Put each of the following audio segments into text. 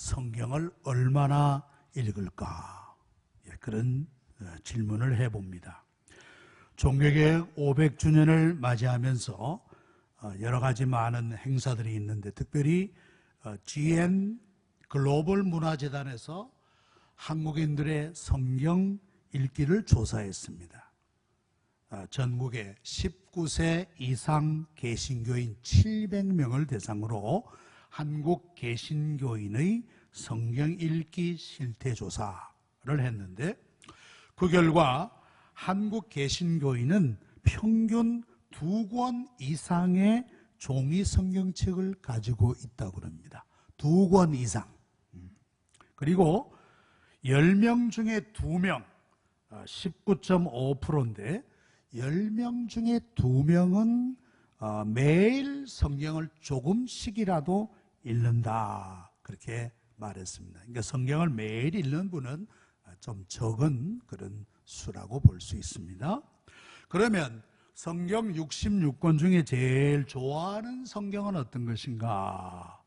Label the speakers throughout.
Speaker 1: 성경을 얼마나 읽을까? 그런 질문을 해봅니다. 종교개혁 500주년을 맞이하면서 여러 가지 많은 행사들이 있는데, 특별히 GN 글로벌 문화재단에서 한국인들의 성경 읽기를 조사했습니다. 전국의 19세 이상 개신교인 700명을 대상으로 한국 개신교인의 성경 읽기 실태 조사를 했는데, 그 결과 한국 개신교인은 평균 2권 이상의 종이 성경책을 가지고 있다고 합니다. 2권 이상. 그리고 10명 중에 2명, 19.5%인데 10명 중에 2명은 매일 성경을 조금씩이라도 읽는다, 그렇게 말했습니다. 그러니까 성경을 매일 읽는 분은 좀 적은 그런 수라고 볼 수 있습니다. 그러면 성경 66권 중에 제일 좋아하는 성경은 어떤 것인가?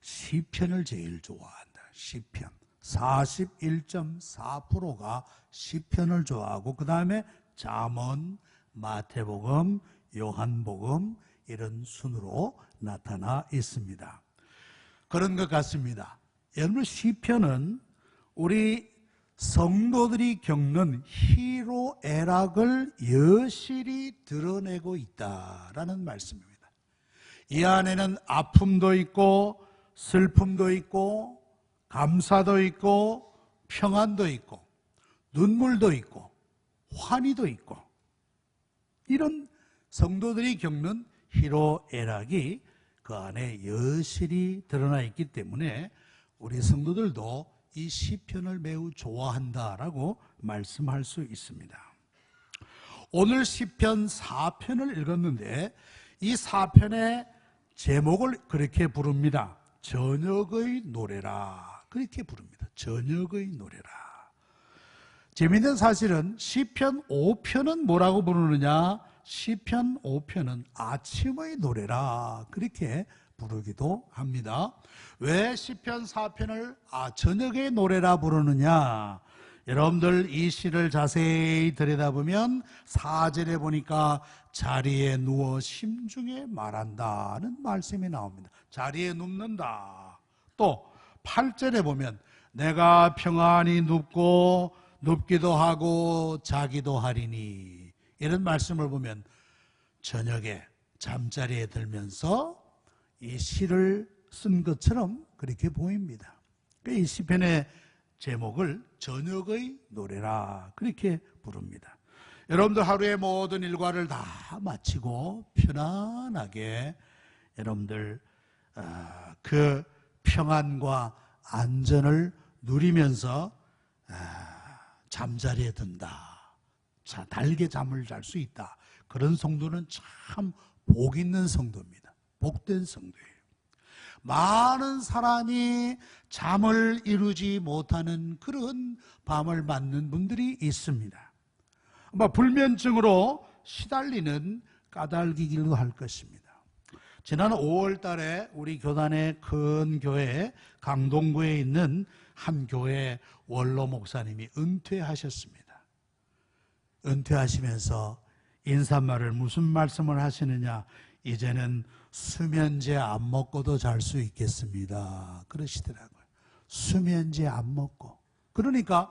Speaker 1: 시편을 제일 좋아한다. 시편 41.4%가 시편을 좋아하고, 그 다음에 잠언, 마태복음, 요한복음, 이런 순으로 나타나 있습니다. 그런 것 같습니다. 여러분, 시편은 우리 성도들이 겪는 희로애락을 여실히 드러내고 있다라는 말씀입니다. 이 안에는 아픔도 있고 슬픔도 있고 감사도 있고 평안도 있고 눈물도 있고 환희도 있고, 이런 성도들이 겪는 희로애락이 그 안에 여실히 드러나 있기 때문에 우리 성도들도 이 시편을 매우 좋아한다라고 말씀할 수 있습니다. 오늘 시편 4편을 읽었는데, 이 4편의 제목을 그렇게 부릅니다. 저녁의 노래라, 그렇게 부릅니다. 저녁의 노래라. 재미있는 사실은 시편 5편은 뭐라고 부르느냐? 시편 5편은 아침의 노래라, 그렇게 부르기도 합니다. 왜 시편 4편을 저녁의 노래라 부르느냐? 여러분들 이 시를 자세히 들여다보면 4절에 보니까 자리에 누워 심중에 말한다는 말씀이 나옵니다. 자리에 눕는다. 또 8절에 보면 내가 평안히 눕기도 하고 자기도 하리니, 이런 말씀을 보면 저녁에 잠자리에 들면서 이 시를 쓴 것처럼 그렇게 보입니다. 이 시편의 제목을 저녁의 노래라, 그렇게 부릅니다. 여러분들 하루의 모든 일과를 다 마치고 편안하게 여러분들 그 평안과 안전을 누리면서 잠자리에 든다, 달게 잠을 잘 수 있다, 그런 성도는 참 복 있는 성도입니다. 복된 성도예요. 많은 사람이 잠을 이루지 못하는 그런 밤을 맞는 분들이 있습니다. 불면증으로 시달리는 까닭이기도 할 것입니다. 지난 5월 달에 우리 교단의 큰 교회 강동구에 있는 한 교회 원로 목사님이 은퇴하셨습니다. 은퇴하시면서 인사말을 무슨 말씀을 하시느냐? 이제는 수면제 안 먹고도 잘 수 있겠습니다, 그러시더라고요. 수면제 안 먹고. 그러니까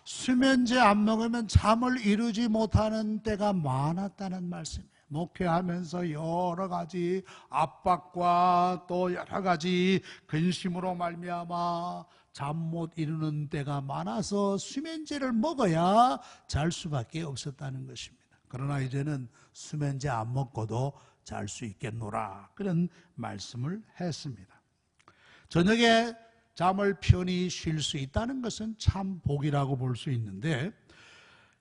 Speaker 1: 수면제 안 먹으면 잠을 이루지 못하는 때가 많았다는 말씀이에요. 목회하면서 여러 가지 압박과 또 여러 가지 근심으로 말미암아 잠 못 이루는 때가 많아서 수면제를 먹어야 잘 수밖에 없었다는 것입니다. 그러나 이제는 수면제 안 먹고도 잘 수 있겠노라, 그런 말씀을 했습니다. 저녁에 잠을 편히 쉴 수 있다는 것은 참 복이라고 볼 수 있는데,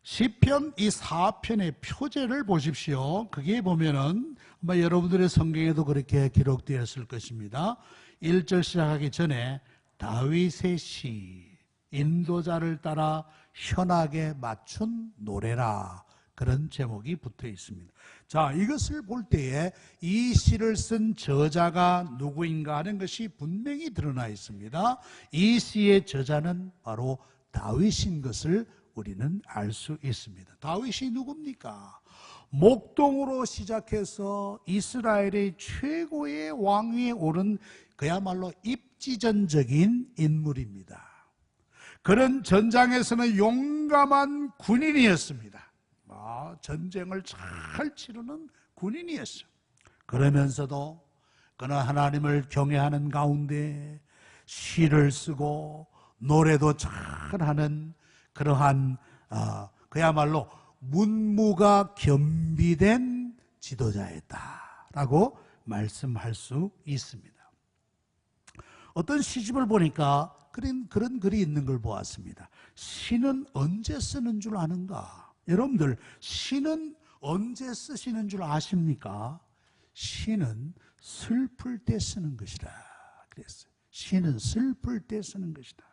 Speaker 1: 시편 이 4편의 표제를 보십시오. 그게 보면은 아마 여러분들의 성경에도 그렇게 기록되었을 것입니다. 1절 시작하기 전에 다윗의 시, 인도자를 따라 현악에 맞춘 노래라, 그런 제목이 붙어 있습니다. 자, 이것을 볼 때에 이 시를 쓴 저자가 누구인가 하는 것이 분명히 드러나 있습니다. 이 시의 저자는 바로 다윗인 것을 우리는 알 수 있습니다. 다윗이 누굽니까? 목동으로 시작해서 이스라엘의 최고의 왕위에 오른 그야말로 입지전적인 인물입니다. 그런 전장에서는 용감한 군인이었습니다. 전쟁을 잘 치르는 군인이었어요. 그러면서도 그는 하나님을 경외하는 가운데 시를 쓰고 노래도 잘하는 그러한 그야말로 문무가 겸비된 지도자였다라고 말씀할 수 있습니다. 어떤 시집을 보니까 그런 글이 있는 걸 보았습니다. 시는 언제 쓰는 줄 아는가? 여러분들, 시는 언제 쓰시는 줄 아십니까? 시는 슬플 때 쓰는 것이다 그랬어요. 시는 슬플 때 쓰는 것이다.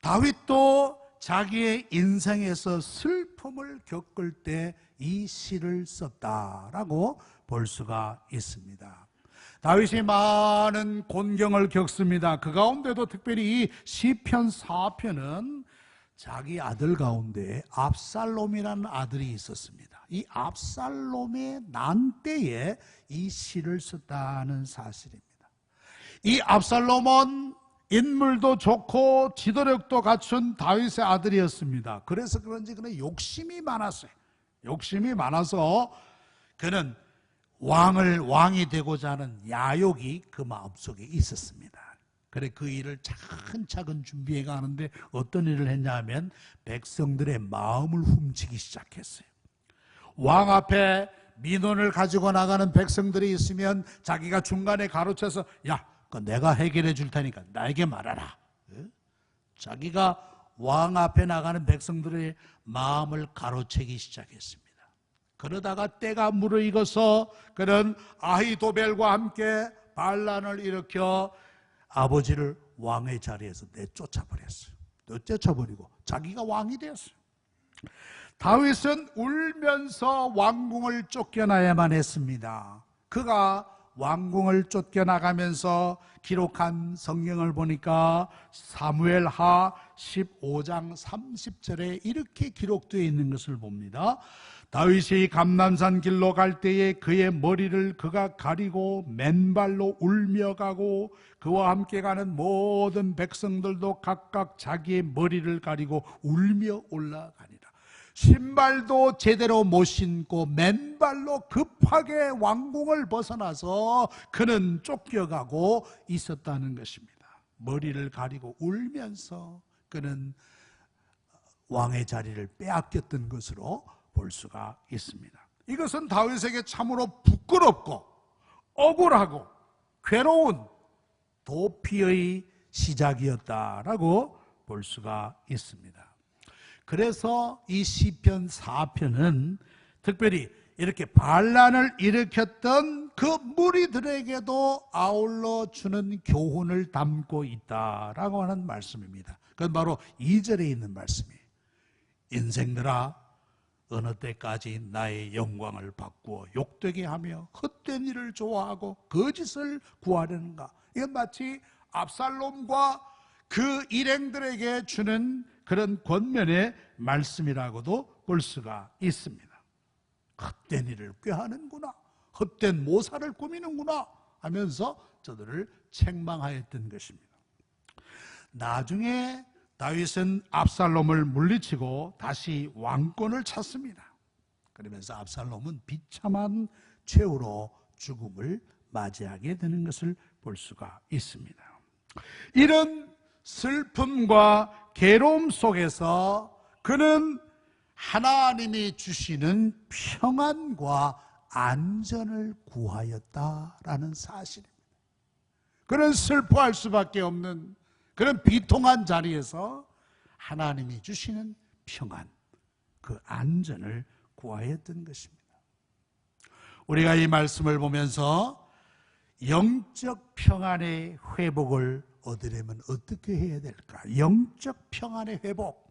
Speaker 1: 다윗도 자기의 인생에서 슬픔을 겪을 때 이 시를 썼다라고 볼 수가 있습니다. 다윗이 많은 곤경을 겪습니다. 그 가운데도 특별히 이 시편 4편은 자기 아들 가운데 압살롬이라는 아들이 있었습니다. 이 압살롬의 난 때에 이 시를 썼다는 사실입니다. 이 압살롬은 인물도 좋고 지도력도 갖춘 다윗의 아들이었습니다. 그래서 그런지 그는 욕심이 많았어요. 욕심이 많아서 그는 왕이 되고자 하는 야욕이 그 마음속에 있었습니다. 그래 그 일을 차근차근 준비해 가는데 어떤 일을 했냐 하면 백성들의 마음을 훔치기 시작했어요. 왕 앞에 민원을 가지고 나가는 백성들이 있으면 자기가 중간에 가로채서 야, 내가 해결해 줄 테니까 나에게 말하라. 자기가 왕 앞에 나가는 백성들의 마음을 가로채기 시작했습니다. 그러다가 때가 무르익어서 그는 아히도벨과 함께 반란을 일으켜 아버지를 왕의 자리에서 내쫓아버렸어요. 내쫓아버리고 자기가 왕이 되었어요. 다윗은 울면서 왕궁을 쫓겨나야만 했습니다. 그가 왕궁을 쫓겨나가면서 기록한 성경을 보니까 사무엘하 15장 30절에 이렇게 기록되어 있는 것을 봅니다. 다윗이 감람산 길로 갈 때에 그의 머리를 그가 가리고 맨발로 울며 가고 그와 함께 가는 모든 백성들도 각각 자기의 머리를 가리고 울며 올라가니라. 신발도 제대로 못 신고 맨발로 급하게 왕궁을 벗어나서 그는 쫓겨가고 있었다는 것입니다. 머리를 가리고 울면서 그는 왕의 자리를 빼앗겼던 것으로 볼 수가 있습니다. 이것은 다윗에게 참으로 부끄럽고 억울하고 괴로운 도피의 시작이었다라고 볼 수가 있습니다. 그래서 이 시편 4편은 특별히 이렇게 반란을 일으켰던 그 무리들에게도 아울러 주는 교훈을 담고 있다라고 하는 말씀입니다. 그건 바로 2절에 있는 말씀이에요. 인생들아, 어느 때까지 나의 영광을 바꾸어 욕되게 하며 헛된 일을 좋아하고 거짓을 구하려는가? 이건 마치 압살롬과 그 일행들에게 주는 그런 권면의 말씀이라고도 볼 수가 있습니다. 헛된 일을 꾀하는구나, 헛된 모사를 꾸미는구나 하면서 저들을 책망하였던 것입니다. 나중에 다윗은 압살롬을 물리치고 다시 왕권을 찾습니다. 그러면서 압살롬은 비참한 최후로 죽음을 맞이하게 되는 것을 볼 수가 있습니다. 이런 슬픔과 괴로움 속에서 그는 하나님이 주시는 평안과 안전을 구하였다라는 사실입니다. 그는 슬퍼할 수밖에 없는 그런 비통한 자리에서 하나님이 주시는 평안, 그 안전을 구하였던 것입니다. 우리가 이 말씀을 보면서 영적 평안의 회복을 얻으려면 어떻게 해야 될까? 영적 평안의 회복.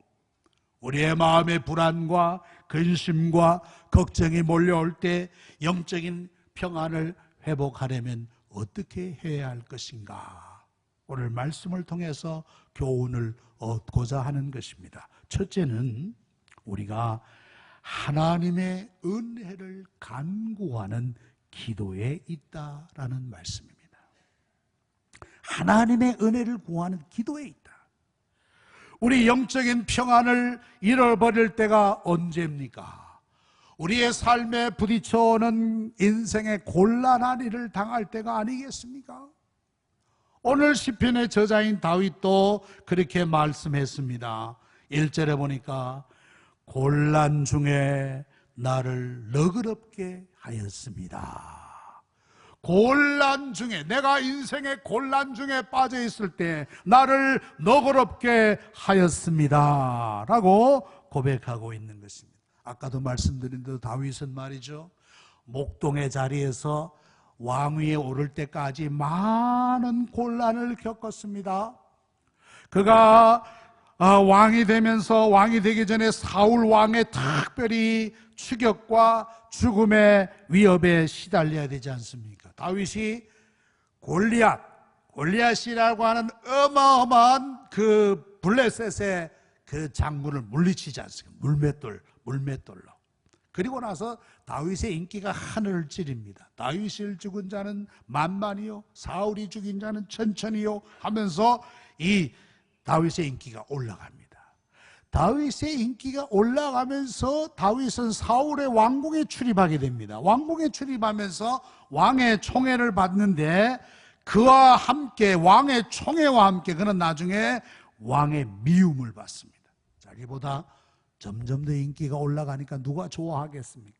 Speaker 1: 우리의 마음의 불안과 근심과 걱정이 몰려올 때 영적인 평안을 회복하려면 어떻게 해야 할 것인가? 오늘 말씀을 통해서 교훈을 얻고자 하는 것입니다. 첫째는 우리가 하나님의 은혜를 간구하는 기도에 있다라는 말씀입니다. 하나님의 은혜를 구하는 기도에 있다. 우리 영적인 평안을 잃어버릴 때가 언제입니까? 우리의 삶에 부딪혀오는 인생의 곤란한 일을 당할 때가 아니겠습니까? 오늘 시편의 저자인 다윗도 그렇게 말씀했습니다. 1절에 보니까 곤란 중에 나를 너그럽게 하였습니다. 곤란 중에, 내가 인생의 곤란 중에 빠져 있을 때 나를 너그럽게 하였습니다 라고 고백하고 있는 것입니다. 아까도 말씀드린 대로 다윗은 말이죠, 목동의 자리에서 왕위에 오를 때까지 많은 곤란을 겪었습니다. 그가 왕이 되면서, 왕이 되기 전에 사울 왕의 특별히 추격과 죽음의 위협에 시달려야 되지 않습니까? 다윗이 골리앗이라고 하는 어마어마한 그 블레셋의 그 장군을 물리치지 않습니까? 물맷돌로. 그리고 나서 다윗의 인기가 하늘을 찌릅니다. 다윗을 죽은 자는 만만이요, 사울이 죽인 자는 천천히요 하면서 이 다윗의 인기가 올라갑니다. 다윗의 인기가 올라가면서 다윗은 사울의 왕궁에 출입하게 됩니다. 왕궁에 출입하면서 왕의 총애를 받는데, 그와 함께, 왕의 총애와 함께 그는 나중에 왕의 미움을 받습니다. 자기보다 점점 더 인기가 올라가니까 누가 좋아하겠습니까?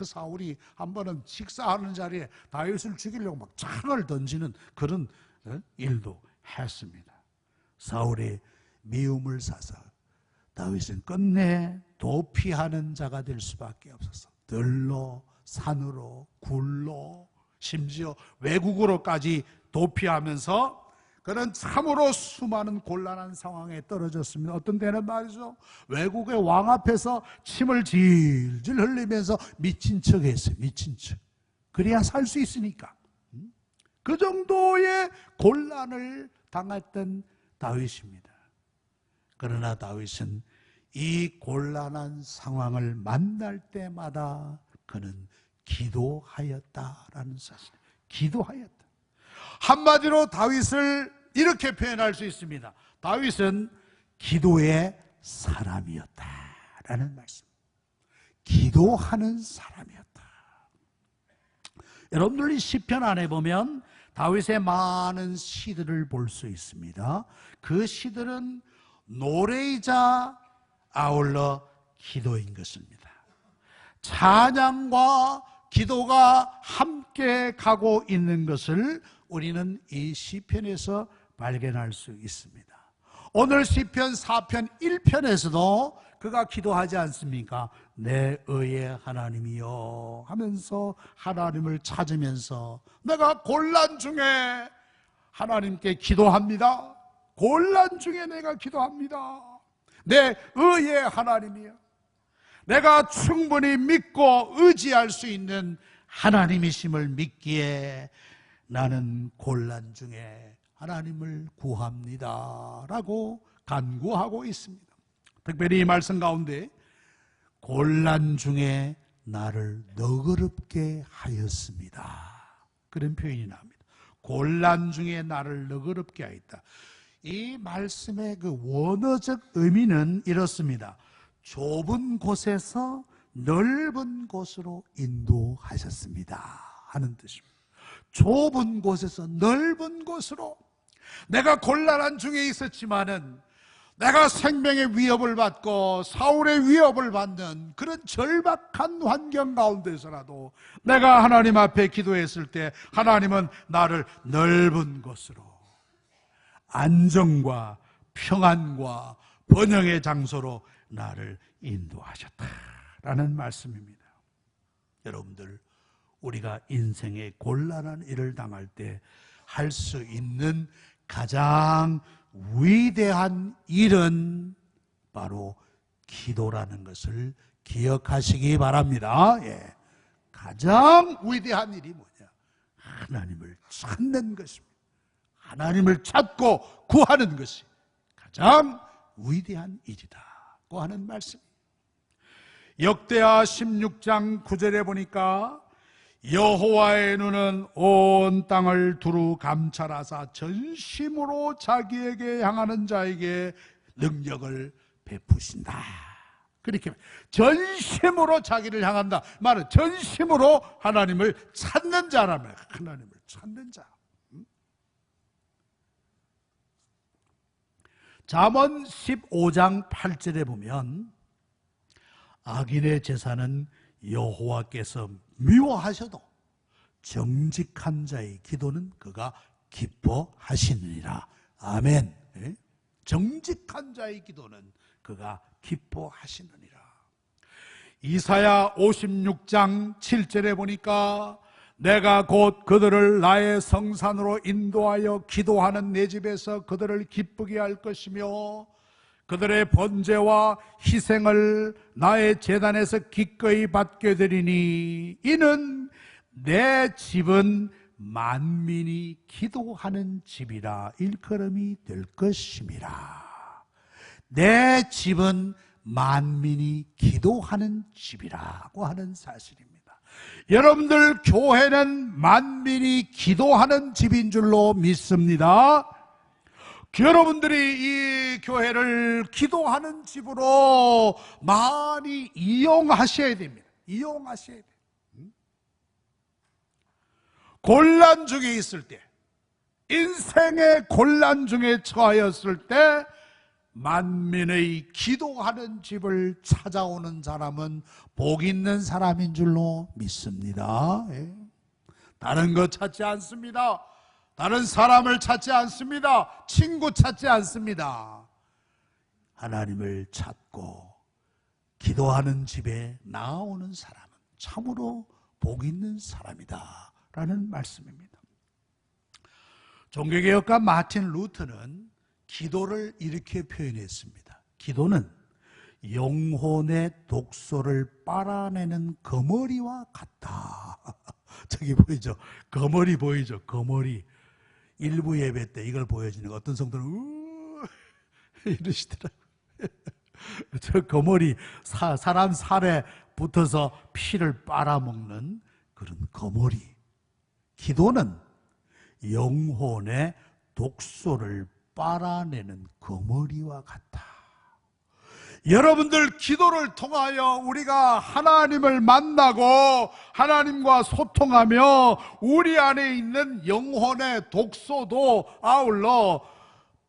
Speaker 1: 사울이 한 번은 식사하는 자리에 다윗을 죽이려고 막 창을 던지는 그런 일도 했습니다. 사울의 미움을 사서 다윗은 끝내 도피하는 자가 될 수밖에 없었어. 들로, 산으로, 굴로, 심지어 외국으로까지 도피하면서 그는 참으로 수많은 곤란한 상황에 떨어졌습니다. 어떤 때는 말이죠, 외국의 왕 앞에서 침을 질질 흘리면서 미친 척 했어요. 미친 척. 그래야 살 수 있으니까. 그 정도의 곤란을 당했던 다윗입니다. 그러나 다윗은 이 곤란한 상황을 만날 때마다 그는 기도하였다라는 사실. 기도하였다. 한마디로 다윗을 이렇게 표현할 수 있습니다. 다윗은 기도의 사람이었다라는 말씀. 기도하는 사람이었다. 여러분들 이 시편 안에 보면 다윗의 많은 시들을 볼 수 있습니다. 그 시들은 노래이자 아울러 기도인 것입니다. 찬양과 기도가 함께 가고 있는 것을 우리는 이 시편에서 발견할 수 있습니다. 오늘 시편 4편 1편에서도 그가 기도하지 않습니까? 내 의의 하나님이여 하면서 하나님을 찾으면서 내가 곤란 중에 하나님께 기도합니다. 곤란 중에 내가 기도합니다. 내 의의 하나님이여, 내가 충분히 믿고 의지할 수 있는 하나님이심을 믿기에 나는 곤란 중에 하나님을 구합니다 라고 간구하고 있습니다. 특별히 이 말씀 가운데 곤란 중에 나를 너그럽게 하였습니다, 그런 표현이 나옵니다. 곤란 중에 나를 너그럽게 하였다. 이 말씀의 그 원어적 의미는 이렇습니다. 좁은 곳에서 넓은 곳으로 인도하셨습니다 하는 뜻입니다. 좁은 곳에서 넓은 곳으로. 내가 곤란한 중에 있었지만은, 내가 생명의 위협을 받고 사울의 위협을 받는 그런 절박한 환경 가운데서라도 내가 하나님 앞에 기도했을 때 하나님은 나를 넓은 곳으로, 안정과 평안과 번영의 장소로 나를 인도하셨다라는 말씀입니다. 여러분들, 우리가 인생의 곤란한 일을 당할 때 할 수 있는 가장 위대한 일은 바로 기도라는 것을 기억하시기 바랍니다. 예. 가장 위대한 일이 뭐냐? 하나님을 찾는 것입니다. 하나님을 찾고 구하는 것이 가장 위대한 일이라고 하는 말씀. 역대하 16장 9절에 보니까 여호와의 눈은 온 땅을 두루 감찰하사 전심으로 자기에게 향하는 자에게 능력을 베푸신다. 그렇게 전심으로 자기를 향한다. 말은 전심으로 하나님을 찾는 자라면 하나님을 찾는 자. 잠언 15장 8절에 보면 악인의 제사는 여호와께서 미워하셔도 정직한 자의 기도는 그가 기뻐하시느니라. 아멘. 정직한 자의 기도는 그가 기뻐하시느니라. 이사야 56장 7절에 보니까 내가 곧 그들을 나의 성산으로 인도하여 기도하는 내 집에서 그들을 기쁘게 할 것이며 그들의 번제와 희생을 나의 제단에서 기꺼이 받게 되리니 이는 내 집은 만민이 기도하는 집이라 일컬음이 될 것임이라. 내 집은 만민이 기도하는 집이라고 하는 사실입니다. 여러분들 교회는 만민이 기도하는 집인 줄로 믿습니다. 여러분들이 이 교회를 기도하는 집으로 많이 이용하셔야 됩니다. 이용하셔야 돼요. 곤란 중에 있을 때, 인생의 곤란 중에 처하였을 때 만민의 기도하는 집을 찾아오는 사람은 복 있는 사람인 줄로 믿습니다. 다른 것 찾지 않습니다. 다른 사람을 찾지 않습니다. 친구 찾지 않습니다. 하나님을 찾고 기도하는 집에 나오는 사람은 참으로 복 있는 사람이다 라는 말씀입니다. 종교개혁가 마틴 루터는 기도를 이렇게 표현했습니다. 기도는 영혼의 독소를 빨아내는 거머리와 같다. 저기 보이죠? 거머리 보이죠? 거머리. 일부 예배 때 이걸 보여주는 어떤 성도는 이러시더라고요. 저 거머리, 사람 살에 붙어서 피를 빨아먹는 그런 거머리. 기도는 영혼의 독소를 빨아내는 거머리와 같다. 여러분들 기도를 통하여 우리가 하나님을 만나고 하나님과 소통하며 우리 안에 있는 영혼의 독소도 아울러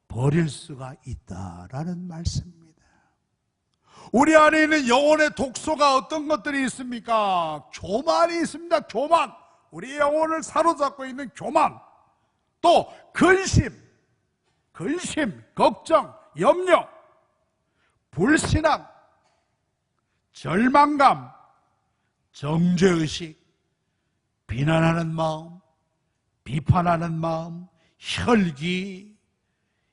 Speaker 1: 버릴 수가 있다라는 말씀입니다. 우리 안에 있는 영혼의 독소가 어떤 것들이 있습니까? 교만이 있습니다. 교만. 우리 영혼을 사로잡고 있는 교만. 또 근심, 걱정, 염려, 불신앙, 절망감, 정죄의식, 비난하는 마음, 비판하는 마음, 혈기,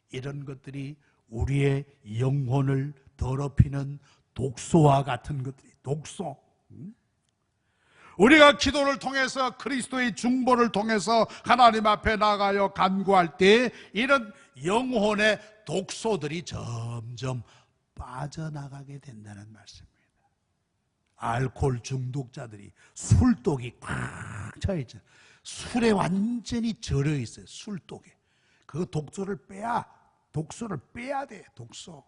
Speaker 1: 이런 것들이 우리의 영혼을 더럽히는 독소와 같은 것들이 독소. 우리가 기도를 통해서 그리스도의 중보를 통해서 하나님 앞에 나가요 간구할 때 이런 영혼의 독소들이 점점 빠져나가게 된다는 말씀입니다. 알코올 중독자들이 술독이 꽉 차있죠. 술에 완전히 절여 있어요. 술독에. 그 독소를 빼야 돼. 독소.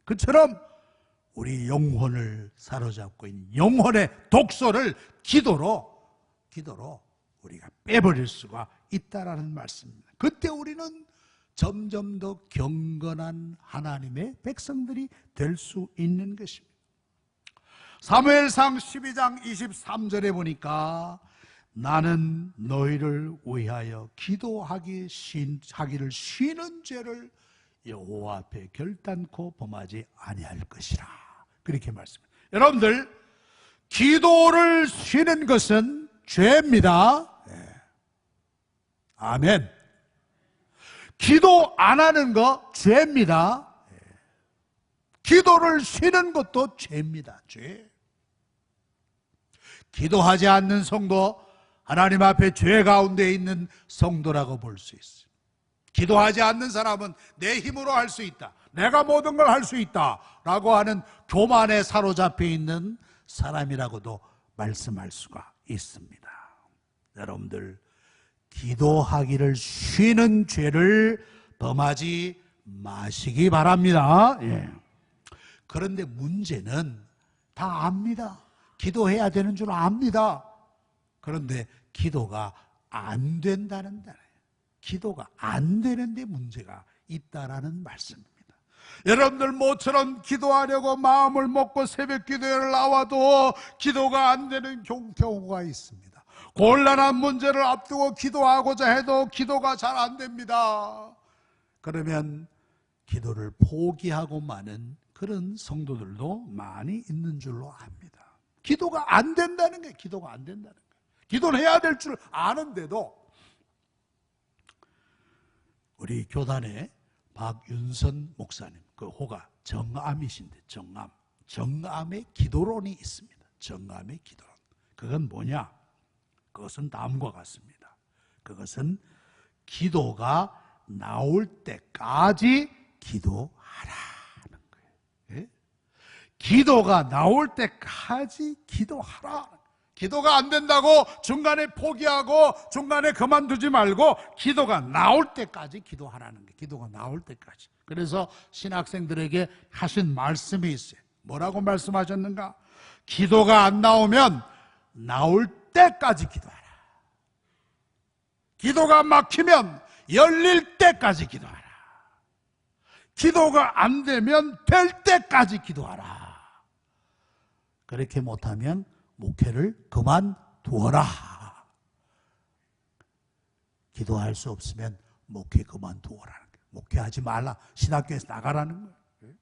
Speaker 1: 그처럼 우리 영혼을 사로잡고 있는 영혼의 독소를 기도로 우리가 빼버릴 수가 있다라는 말씀입니다. 그때 우리는 점점 더 경건한 하나님의 백성들이 될 수 있는 것입니다. 사무엘상 12장 23절에 보니까 나는 너희를 위하여 기도하기를 쉬는 죄를 여호와 앞에 결단코 범하지 아니할 것이라. 그렇게 말씀합니다. 여러분들, 기도를 쉬는 것은 죄입니다. 네. 아멘. 기도 안 하는 거 죄입니다. 네. 기도를 쉬는 것도 죄입니다. 죄. 기도하지 않는 성도, 하나님 앞에 죄 가운데 있는 성도라고 볼 수 있어요. 기도하지 않는 사람은 내 힘으로 할 수 있다, 내가 모든 걸 할 수 있다 라고 하는 교만에 사로잡혀 있는 사람이라고도 말씀할 수가 있습니다. 여러분들, 기도하기를 쉬는 죄를 범하지 마시기 바랍니다. 예. 그런데 문제는 다 압니다. 기도해야 되는 줄 압니다. 그런데 기도가 안 된다는 거예요. 기도가 안 되는데 문제가 있다라는 말씀입니다. 여러분들 모처럼 기도하려고 마음을 먹고 새벽 기도회를 나와도 기도가 안 되는 경우가 있습니다. 곤란한 문제를 앞두고 기도하고자 해도 기도가 잘 안 됩니다. 그러면 기도를 포기하고 마는 그런 성도들도 많이 있는 줄로 압니다. 기도가 안 된다는 거예요. 기도가 안 된다는 거예요. 기도를 해야 될 줄 아는데도. 우리 교단에 박윤선 목사님, 그 호가 정암이신데, 정암의 기도론이 있습니다. 정암의 기도론. 그건 뭐냐? 그것은 다음과 같습니다. 그것은 기도가 나올 때까지 기도하라는 거예요. 예? 기도가 나올 때까지 기도하라. 기도가 안 된다고 중간에 포기하고 중간에 그만두지 말고 기도가 나올 때까지 기도하라는 거예요. 기도가 나올 때까지. 그래서 신학생들에게 하신 말씀이 있어요. 뭐라고 말씀하셨는가? 기도가 안 나오면 나올 때까지 기도하라. 기도가 막히면 열릴 때까지 기도하라. 기도가 안 되면 될 때까지 기도하라. 그렇게 못하면 목회를 그만두어라. 기도할 수 없으면 목회 그만두어라는 거예요. 목회하지 말라. 신학교에서 나가라는 거예요.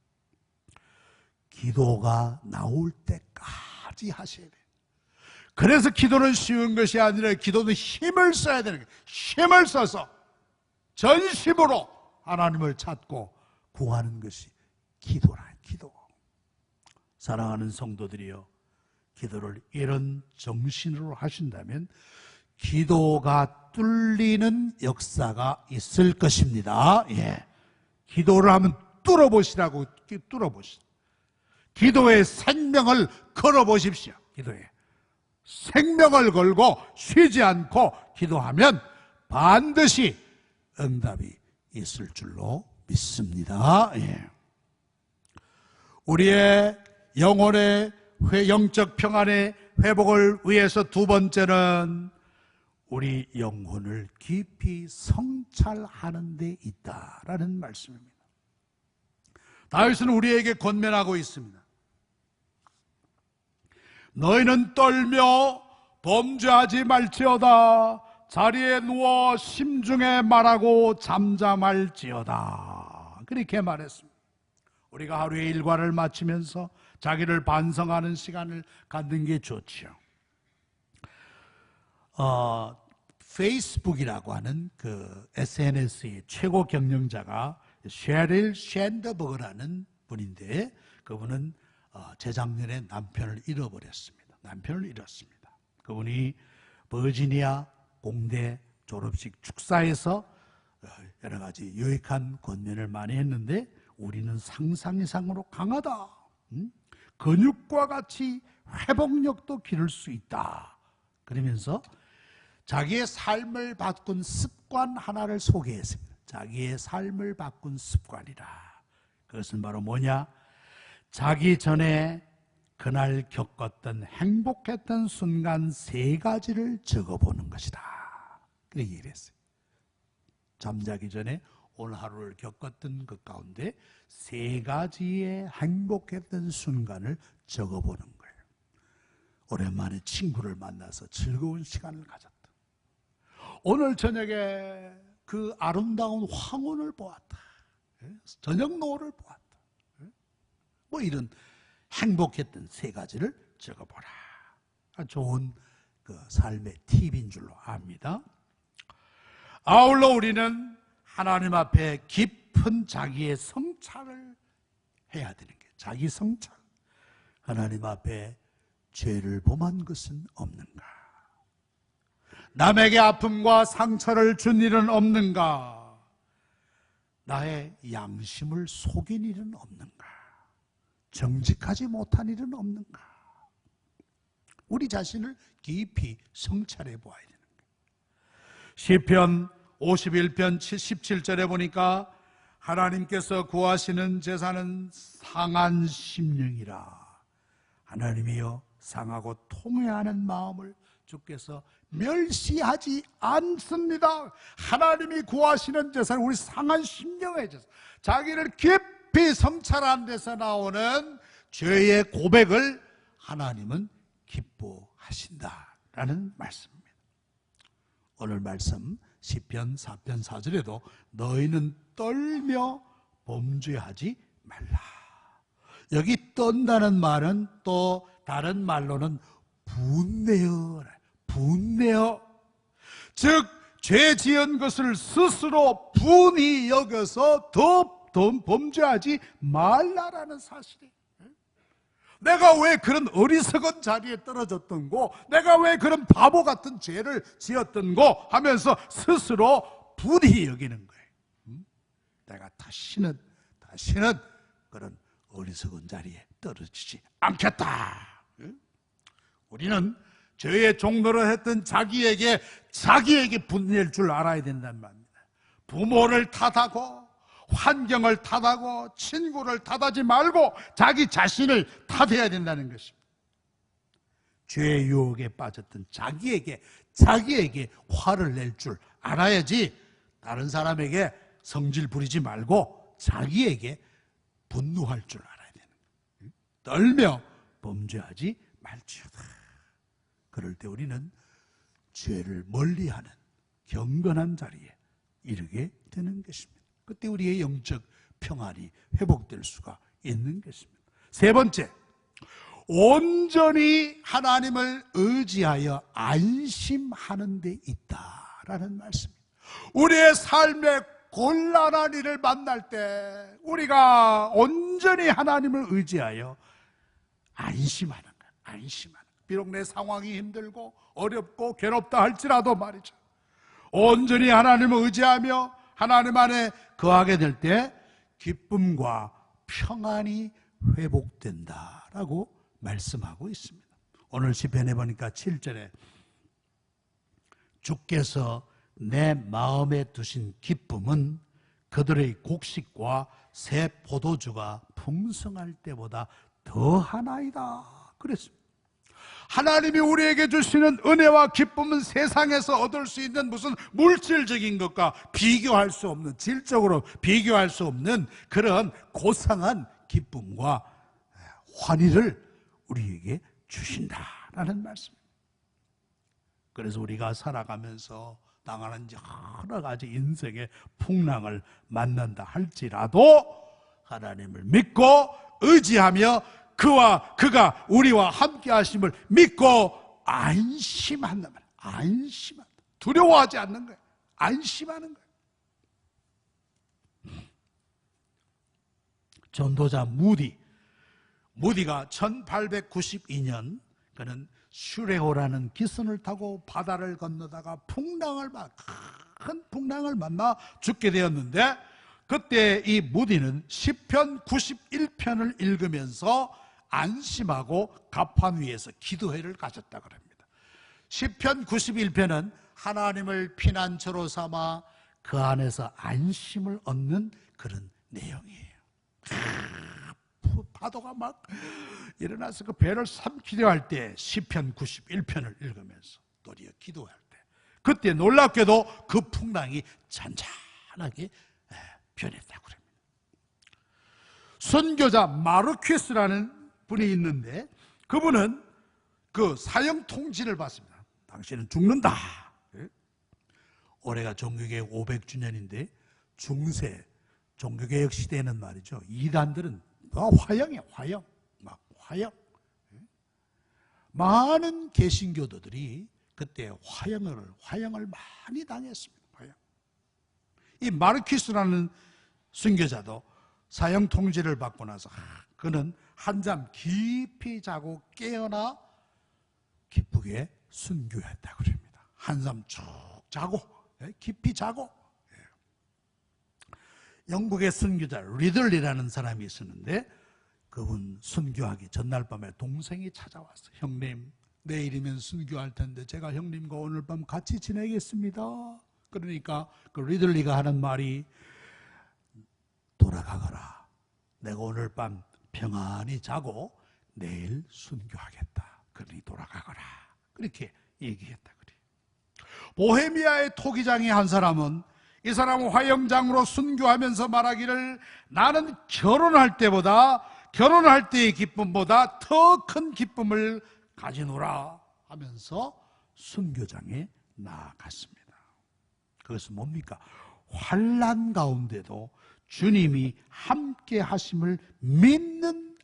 Speaker 1: 기도가 나올 때까지 하셔야 돼요. 그래서 기도는 쉬운 것이 아니라 기도는 힘을 써야 되는 거예요. 힘을 써서 전심으로 하나님을 찾고 구하는 것이 기도라. 기도. 사랑하는 성도들이여, 기도를 이런 정신으로 하신다면 기도가 뚫리는 역사가 있을 것입니다. 예. 기도를 하면 뚫어보시라고. 뚫어보시오. 기도에 생명을 걸어보십시오. 기도에 생명을 걸고 쉬지 않고 기도하면 반드시 응답이 있을 줄로 믿습니다. 예. 우리의 영혼의 영적 평안의 회복을 위해서 두 번째는 우리 영혼을 깊이 성찰하는 데 있다라는 말씀입니다. 다윗은 우리에게 권면하고 있습니다. 너희는 떨며 범죄하지 말지어다. 자리에 누워 심중에 말하고 잠잠할지어다. 그렇게 말했습니다. 우리가 하루의 일과를 마치면서 자기를 반성하는 시간을 갖는 게 좋죠. 페이스북이라고 하는 그 SNS의 최고 경영자가 셰릴 샌더버그라는 분인데, 그분은 재작년에 남편을 잃어버렸습니다. 남편을 잃었습니다. 그분이 버지니아 공대 졸업식 축사에서 여러 가지 유익한 권면을 많이 했는데, 우리는 상상 이상으로 강하다. 근육과 같이 회복력도 기를 수 있다. 그러면서 자기의 삶을 바꾼 습관 하나를 소개했습니다. 자기의 삶을 바꾼 습관이라. 그것은 바로 뭐냐? 자기 전에 그날 겪었던 행복했던 순간 3가지를 적어보는 것이다. 그렇게 얘기를 했어요. 잠자기 전에 오늘 하루를 겪었던 그 가운데 3가지의 행복했던 순간을 적어보는 거예요. 오랜만에 친구를 만나서 즐거운 시간을 가졌다. 오늘 저녁에 그 아름다운 황혼을 보았다. 저녁 노을을 보았다. 뭐 이런 행복했던 3가지를 적어보라. 좋은 그 삶의 팁인 줄로 압니다. 아울러 우리는 하나님 앞에 깊은 자기의 성찰을 해야 되는 게 자기 성찰. 하나님 앞에 죄를 범한 것은 없는가? 남에게 아픔과 상처를 준 일은 없는가? 나의 양심을 속인 일은 없는가? 정직하지 못한 일은 없는가? 우리 자신을 깊이 성찰해 보아야 되는 거예요. 시편 51편 77절에 보니까 하나님께서 구하시는 제사는 상한 심령이라. 하나님이여 상하고 통회하는 마음을 주께서 멸시하지 않습니다. 하나님이 구하시는 제사는 우리 상한 심령의 제사, 자기를 깊이 성찰한 데서 나오는 죄의 고백을 하나님은 기뻐하신다라는 말씀입니다. 오늘 말씀 시편 4편 4절에도 너희는 떨며 범죄하지 말라. 여기 떤다는 말은 또 다른 말로는 분내어, 즉 죄 지은 것을 스스로 분이 여겨서 더 범죄하지 말라라는 사실이에요. 내가 왜 그런 어리석은 자리에 떨어졌던고, 내가 왜 그런 바보 같은 죄를 지었던고 하면서 스스로 분이 여기는 거예요. 내가 다시는 그런 어리석은 자리에 떨어지지 않겠다. 우리는 죄의 종로를 했던 자기에게 분낼 줄 알아야 된단 말입니다. 부모를 탓하고 환경을 탓하고 친구를 탓하지 말고 자기 자신을 탓해야 된다는 것입니다. 죄의 유혹에 빠졌던 자기에게 화를 낼 줄 알아야지 다른 사람에게 성질 부리지 말고 자기에게 분노할 줄 알아야 되는 거예요. 떨며 범죄하지 말지어다. 그럴 때 우리는 죄를 멀리하는 경건한 자리에 이르게 되는 것입니다. 그때 우리의 영적 평안이 회복될 수가 있는 것입니다. 세 번째, 온전히 하나님을 의지하여 안심하는 데 있다라는 말씀입니다. 우리의 삶의 곤란한 일을 만날 때 우리가 온전히 하나님을 의지하여 안심하는 거예요. 안심하는 거예요. 비록 내 상황이 힘들고 어렵고 괴롭다 할지라도 말이죠. 온전히 하나님을 의지하며 하나님 안에 거하게 될 때 기쁨과 평안이 회복된다라고 말씀하고 있습니다. 오늘 시편에 보니까 7절에 주께서 내 마음에 두신 기쁨은 그들의 곡식과 새 포도주가 풍성할 때보다 더하나이다 그랬습니다. 하나님이 우리에게 주시는 은혜와 기쁨은 세상에서 얻을 수 있는 무슨 물질적인 것과 비교할 수 없는, 질적으로 비교할 수 없는 그런 고상한 기쁨과 환희를 우리에게 주신다라는 말씀입니다. 그래서 우리가 살아가면서 당하는 여러 가지 인생의 풍랑을 만난다 할지라도 하나님을 믿고 의지하며 그가 우리와 함께 하심을 믿고 안심한단 말이에요. 안심한다. 두려워하지 않는 거예요. 안심하는 거예요. 전도자 무디가 1892년 그는 슈레호라는 기선을 타고 바다를 건너다가 큰 풍랑을 만나 죽게 되었는데, 그때 이 무디는 시편 91편을 읽으면서 안심하고 갑판 위에서 기도회를 가졌다고 합니다. 시편 91편은 하나님을 피난처로 삼아 그 안에서 안심을 얻는 그런 내용이에요. 파도가 막 일어나서 그 배를 삼키려 할 때 시편 91편을 읽으면서 도리어 기도할 때 그때 놀랍게도 그 풍랑이 잔잔하게 변했다고 합니다. 선교자 마르퀴스라는 분이 있는데 그분은 그 사형 통지를 받습니다. 당신은 죽는다. 올해가 종교개혁 500주년인데 중세 종교개혁 시대에는 말이죠, 이단들은 화형이에요. 화형. 많은 개신교도들이 그때 화형을 많이 당했습니다. 화형. 이 마르퀴스라는 순교자도 사형 통지를 받고 나서 그는 한잠 깊이 자고 깨어나 기쁘게 순교했다고 그럽니다. 한잠 쭉 자고 깊이 자고. 영국의 순교자 리들리라는 사람이 있었는데 그분 순교하기 전날 밤에 동생이 찾아왔어요. 형님, 내일이면 순교할 텐데 제가 형님과 오늘 밤 같이 지내겠습니다. 그러니까 그 리들리가 하는 말이 돌아가거라. 내가 오늘 밤 평안히 자고 내일 순교하겠다. 그러니 돌아가거라. 그렇게 얘기했다 그래. 보헤미아의 토기장의 한 사람은 이 사람은 화영장으로 순교하면서 말하기를 나는 결혼할 때의 기쁨보다 더 큰 기쁨을 가지노라 하면서 순교장에 나아갔습니다. 그것은 뭡니까? 환난 가운데도 주님이 함께 하심을 믿는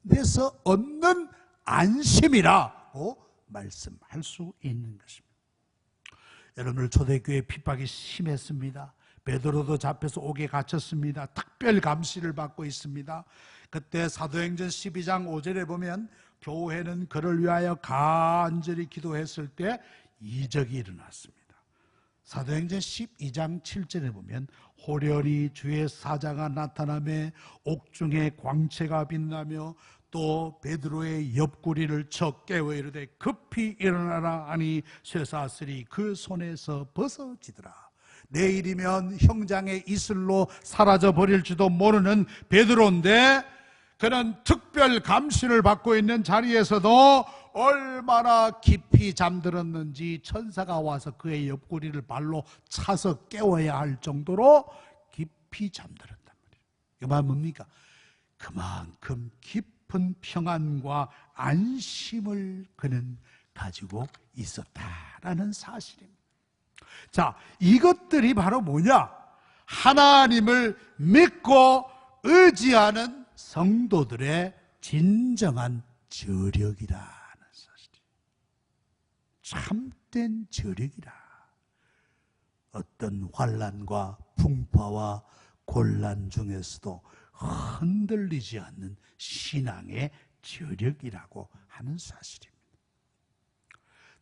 Speaker 1: 데서 얻는 안심이라고 말씀할 수 있는 것입니다. 여러분들 초대교회 핍박이 심했습니다. 베드로도 잡혀서 옥에 갇혔습니다. 특별 감시를 받고 있습니다. 그때 사도행전 12장 5절에 보면 교회는 그를 위하여 간절히 기도했을 때 이적이 일어났습니다. 사도행전 12장 7절에 보면 호련히 주의 사자가 나타나며 옥중에 광채가 빛나며 또 베드로의 옆구리를 쳐 깨워 이르되 급히 일어나라 하니 쇠사슬이 그 손에서 벗어지더라. 내일이면 형장의 이슬로 사라져 버릴지도 모르는 베드로인데 그는 특별 감시를 받고 있는 자리에서도 얼마나 깊이 잠들었는지 천사가 와서 그의 옆구리를 발로 차서 깨워야 할 정도로 깊이 잠들었단 말이에요. 그 말 뭡니까? 그만큼 깊은 평안과 안심을 그는 가지고 있었다라는 사실입니다. 자, 이것들이 바로 뭐냐? 하나님을 믿고 의지하는 성도들의 진정한 저력이라는 사실이에요. 참된 저력이라. 어떤 환난과 풍파와 곤란 중에서도 흔들리지 않는 신앙의 저력이라고 하는 사실입니다.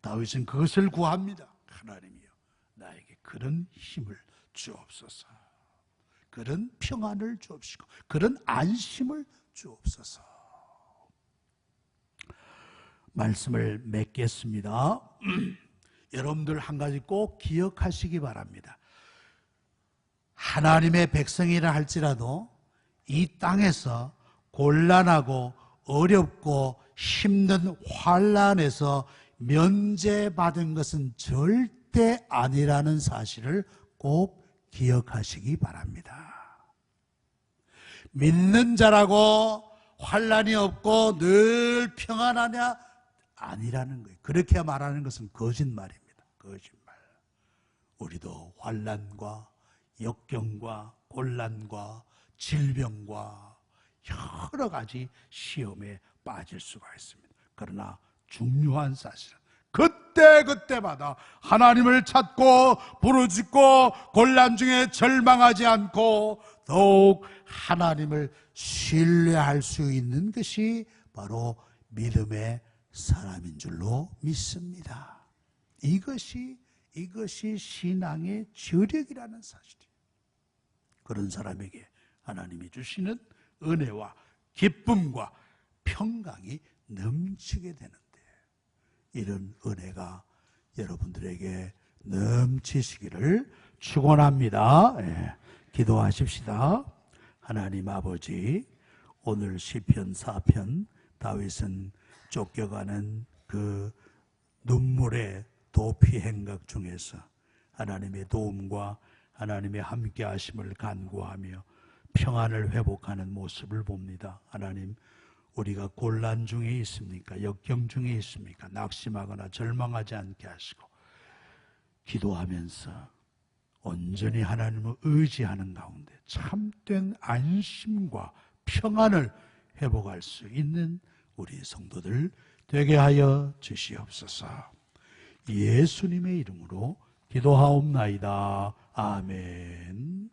Speaker 1: 다윗은 그것을 구합니다. 하나님이여, 나에게 그런 힘을 주옵소서. 그런 평안을 주옵시고 그런 안심을 주옵소서. 말씀을 맺겠습니다. 여러분들 한 가지 꼭 기억하시기 바랍니다. 하나님의 백성이라 할지라도 이 땅에서 곤란하고 어렵고 힘든 환난에서 면제받은 것은 절대 아니라는 사실을 꼭 기억하시기 바랍니다. 믿는 자라고 환난이 없고 늘 평안하냐? 아니라는 거예요. 그렇게 말하는 것은 거짓말입니다. 거짓말. 우리도 환난과 역경과 곤란과 질병과 여러 가지 시험에 빠질 수가 있습니다. 그러나 중요한 사실은 그때마다 하나님을 찾고 부르짖고 곤란 중에 절망하지 않고 더욱 하나님을 신뢰할 수 있는 것이 바로 믿음의 사람인 줄로 믿습니다. 이것이 신앙의 저력이라는 사실이에요. 그런 사람에게 하나님이 주시는 은혜와 기쁨과 평강이 넘치게 되는데 이런 은혜가 여러분들에게 넘치시기를 축원합니다. 기도하십시다. 하나님 아버지, 오늘 시편 4편 다윗은 쫓겨가는 그 눈물의 도피 행각 중에서 하나님의 도움과 하나님의 함께 하심을 간구하며 평안을 회복하는 모습을 봅니다. 하나님, 우리가 곤란 중에 있습니까? 역경 중에 있습니까? 낙심하거나 절망하지 않게 하시고 기도하면서 온전히 하나님을 의지하는 가운데 참된 안심과 평안을 회복할 수 있는 우리 성도들 되게 하여 주시옵소서. 예수님의 이름으로 기도하옵나이다. 아멘.